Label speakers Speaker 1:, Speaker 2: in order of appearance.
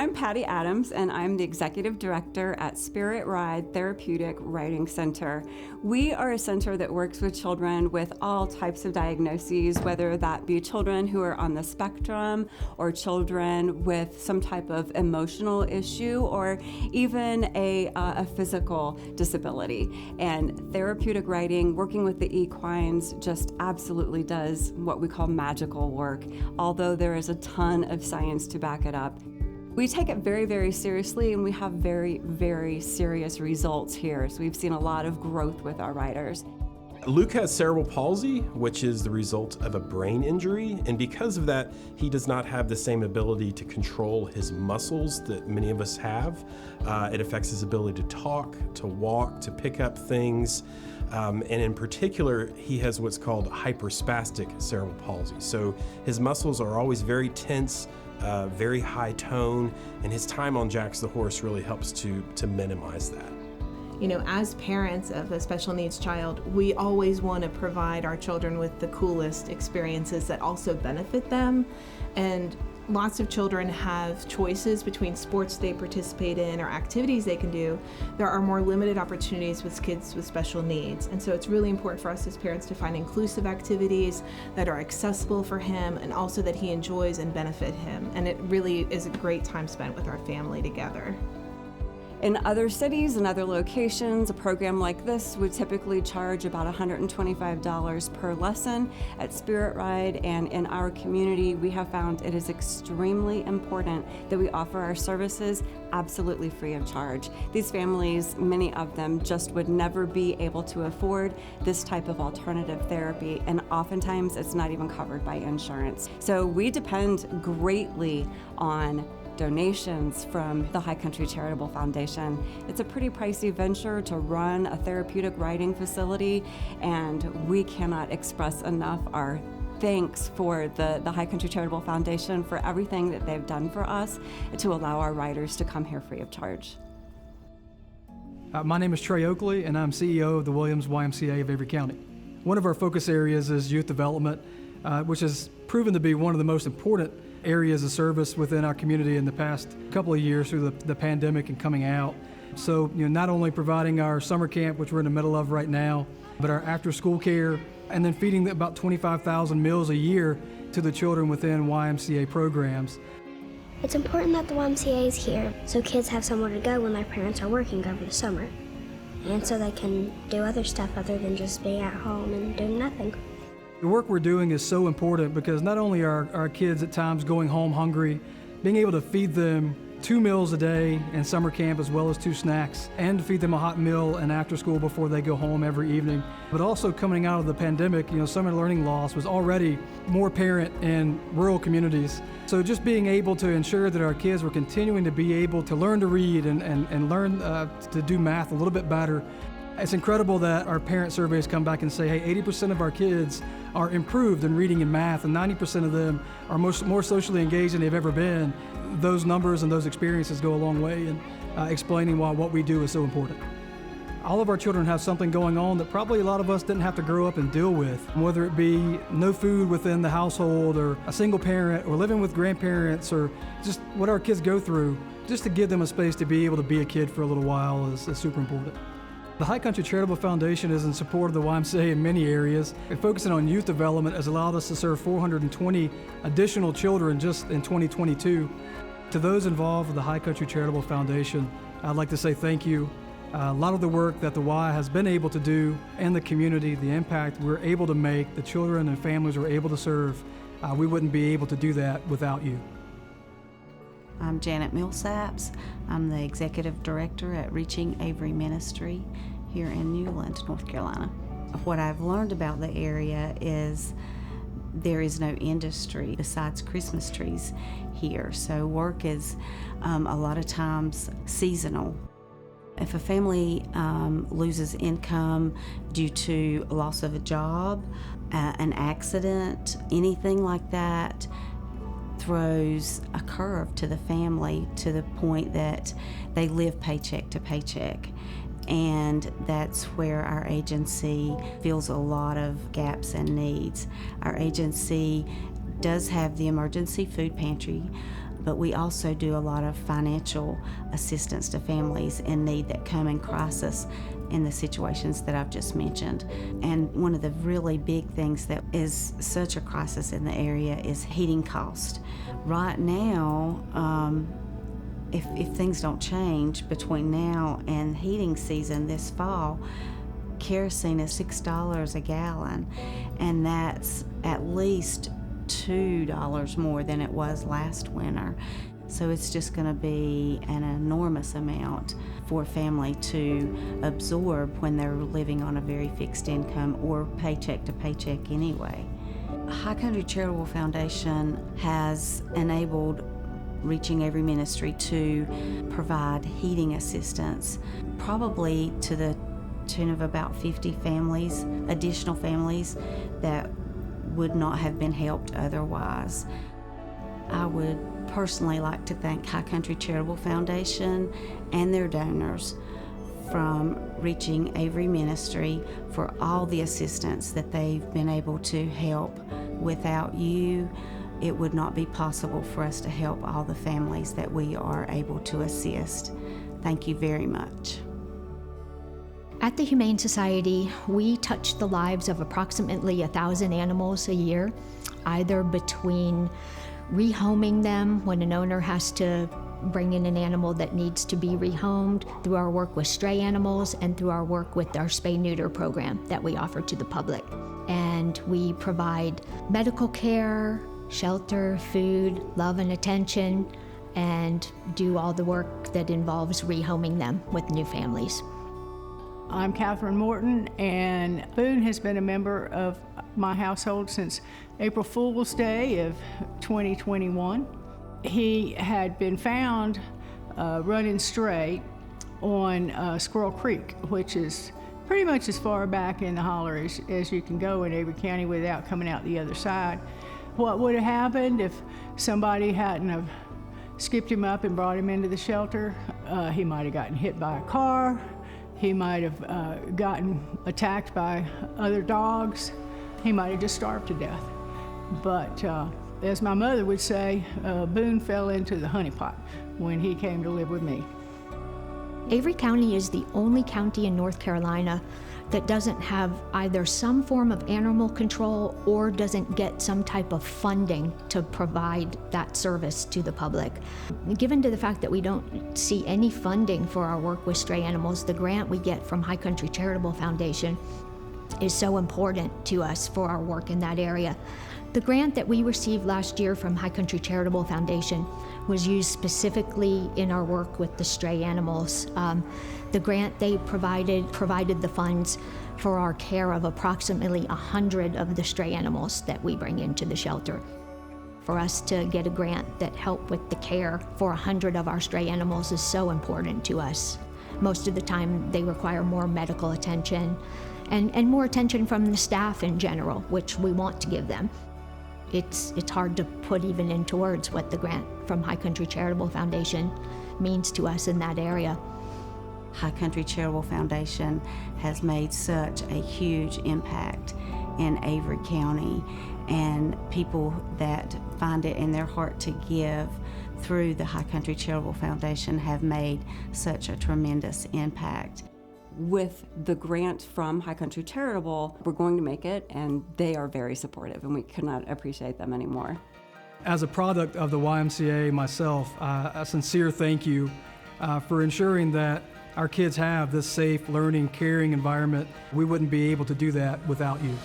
Speaker 1: I'm Patty Adams, and I'm the Executive Director at Spirit Ride Therapeutic Writing Center. We are a center that works with children with all types of diagnoses, whether that be children who are on the spectrum or children with some type of emotional issue or even a physical disability. And therapeutic writing, working with the equines, just absolutely does what we call magical work, although there is a ton of science to back it up. We take it very, very seriously, and we have very, very serious results here. So we've seen a lot of growth with our riders.
Speaker 2: Luke has cerebral palsy, which is the result of a brain injury, and because of that, he does not have the same ability to control his muscles that many of us have. It affects his ability to talk, to walk, to pick up things, and in particular, he has what's called hyperspastic cerebral palsy. So his muscles are always very tense, very high tone, and his time on Jax the horse really helps to minimize that.
Speaker 3: You know, as parents of a special needs child, we always want to provide our children with the coolest experiences that also benefit them. And lots of children have choices between sports they participate in or activities they can do. There are more limited opportunities with kids with special needs. And so it's really important for us as parents to find inclusive activities that are accessible for him and also that he enjoys and benefit him. And it really is a great time spent with our family together.
Speaker 1: In other cities and other locations, a program like this would typically charge about $125 per lesson. At Spirit Ride and in our community, we have found it is extremely important that we offer our services absolutely free of charge. These families, many of them, just would never be able to afford this type of alternative therapy, and oftentimes it's not even covered by insurance. So we depend greatly on donations from the High Country Charitable Foundation. It's a pretty pricey venture to run a therapeutic riding facility, and we cannot express enough our thanks for the High Country Charitable Foundation for everything that they've done for us to allow our riders to come here free of charge.
Speaker 4: My name is Trey Oakley, and I'm CEO of the Williams YMCA of Avery County. One of our focus areas is youth development, which has proven to be one of the most important areas of service within our community in the past couple of years through the pandemic and coming out. So, not only providing our summer camp, which we're in the middle of right now, but our after-school care, and then feeding about 25,000 meals a year to the children within YMCA programs.
Speaker 5: It's important that the YMCA is here so kids have somewhere to go when their parents are working over the summer, and so they can do other stuff other than just being at home and doing nothing.
Speaker 4: The work we're doing is so important because not only are our kids at times going home hungry, being able to feed them 2 meals a day in summer camp as well as 2 snacks, and to feed them a hot meal and after school before they go home every evening. But also coming out of the pandemic, summer learning loss was already more apparent in rural communities. So just being able to ensure that our kids were continuing to be able to learn to read and learn to do math a little bit better. It's incredible that our parent surveys come back and say, hey, 80% of our kids are improved in reading and math, and 90% of them are more socially engaged than they've ever been. Those numbers and those experiences go a long way in explaining why what we do is so important. All of our children have something going on that probably a lot of us didn't have to grow up and deal with, whether it be no food within the household or a single parent or living with grandparents or just what our kids go through. Just to give them a space to be able to be a kid for a little while is super important. The High Country Charitable Foundation is in support of the YMCA in many areas. Focusing on youth development has allowed us to serve 420 additional children just in 2022. To those involved with the High Country Charitable Foundation, I'd like to say thank you. A lot of the work that the Y has been able to do in the community, the impact we're able to make, the children and families we're able to serve, we wouldn't be able to do that without you.
Speaker 6: I'm Janet Millsaps. I'm the Executive Director at Reaching Avery Ministry here in Newland, North Carolina. What I've learned about the area is there is no industry besides Christmas trees here, so work is a lot of times seasonal. If a family loses income due to loss of a job, an accident, anything like that, throws a curve to the family to the point that they live paycheck to paycheck. And that's where our agency feels a lot of gaps and needs. Our agency does have the emergency food pantry, but we also do a lot of financial assistance to families in need that come in crisis in the situations that I've just mentioned. And one of the really big things that is such a crisis in the area is heating cost. Right now, if things don't change between now and heating season this fall, kerosene is $6 a gallon, and that's at least $2 more than it was last winter. So it's just going to be an enormous amount for a family to absorb when they're living on a very fixed income or paycheck to paycheck anyway. High Country Charitable Foundation has enabled Reaching Avery Ministry to provide heating assistance, probably to the tune of about 50 families, additional families that would not have been helped otherwise. I would personally like to thank High Country Charitable Foundation and their donors from Reaching Avery Ministry for all the assistance that they've been able to help. Without you, it would not be possible for us to help all the families that we are able to assist. Thank you very much.
Speaker 7: At the Humane Society, we touch the lives of approximately 1,000 animals a year, either between rehoming them when an owner has to bring in an animal that needs to be rehomed, through our work with stray animals, and through our work with our spay-neuter program that we offer to the public. And we provide medical care, shelter, food, love and attention, and do all the work that involves rehoming them with new families.
Speaker 8: I'm Catherine Morton, and Boone has been a member of my household since April Fool's Day of 2021. He had been found running stray on Squirrel Creek, which is pretty much as far back in the holler as you can go in Avery County without coming out the other side. What would have happened if somebody hadn't have skipped him up and brought him into the shelter? He might have gotten hit by a car. He might have gotten attacked by other dogs. He might have just starved to death. But as my mother would say, Boone fell into the honeypot when he came to live with me.
Speaker 7: Avery County is the only county in North Carolina that doesn't have either some form of animal control or doesn't get some type of funding to provide that service to the public. Given to the fact that we don't see any funding for our work with stray animals, the grant we get from High Country Charitable Foundation is so important to us for our work in that area. The grant that we received last year from High Country Charitable Foundation was used specifically in our work with the stray animals. The grant they provided the funds for our care of approximately 100 of the stray animals that we bring into the shelter. For us to get a grant that helped with the care for 100 of our stray animals is so important to us. Most of the time they require more medical attention and more attention from the staff in general, which we want to give them. It's hard to put even into words what the grant from High Country Charitable Foundation means to us in that area.
Speaker 6: High Country Charitable Foundation has made such a huge impact in Avery County, and people that find it in their heart to give through the High Country Charitable Foundation have made such a tremendous impact.
Speaker 1: With the grant from High Country Charitable, we're going to make it, and they are very supportive, and we could not appreciate them anymore.
Speaker 4: As a product of the YMCA myself, a sincere thank you for ensuring that our kids have this safe, learning, caring environment. We wouldn't be able to do that without you.